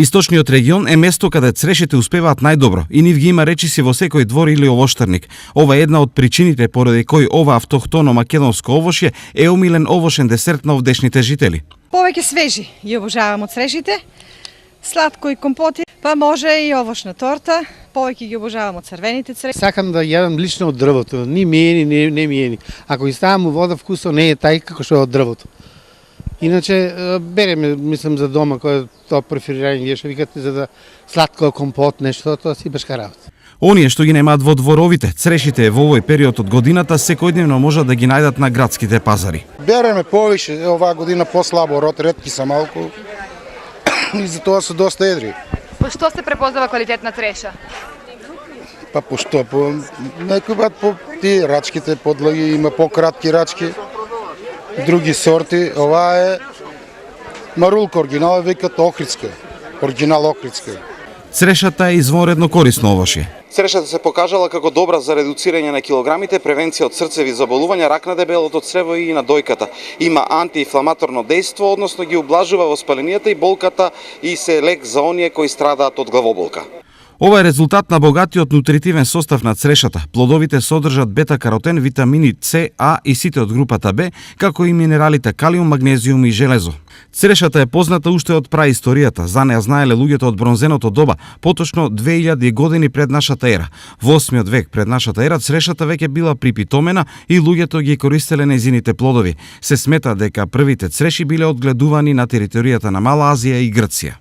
Источниот регион е место каде црешите успеваат најдобро и нив ги има речиси во секој двор или овоштерник. Ова е една од причините поради кој ова автохтоно македонско овошје е омилен овошен десерт на овдешните жители. Повеќе свежи ги обожавам од црешите, сладко и компоти, па може и овошна торта, повеќе ги обожавам од црвените цреши. Сакам да јадам лично од дрвото, ни миени, не миени. Ако ги ставам у вода, вкусот не е тај како што е од дрвото. Иначе береме, мислам, за дома кој тоа преферирање вие што викате за да сладко компот, нешто, тоа си бешка работа. Оние што ги немаат во дворовите, црешите во овој период од годината секојдневно можат да ги најдат на градските пазари. Береме повише, оваа година послабо, ретки се малку и затоа се доста едри. По што се препознава квалитет на треша? Па по што? По некој пат по тие рачките подлоги, има пократки рачки, други сорти. Ова е марулка, оригинал викат охридска, оригинал охридска. Црешата е извонредно корисно овошје. Црешата се покажала како добра за редуцирање на килограмите, превенција од срцеви заболувања, рак на дебелото црево и на дојката. Има антиинфламаторно дејство, односно ги ублажува воспаленијата и болката и се лек за оние кои страдаат од главоболка. Ова е резултат на богатиот нутритивен состав на црешата. Плодовите содржат бета-каротен, витамини С, А и сите од групата Б, како и минералите калиум, магнезиум и железо. Црешата е позната уште од праисторијата. За неа знаеле луѓето од бронзеното доба, поточно 2000 години пред нашата ера. Во 8 век пред нашата ера црешата веќе била припитомена и луѓето ги користеле нејзините плодови. Се смета дека првите цреши биле одгледувани на територијата на Мала Азија и Грција.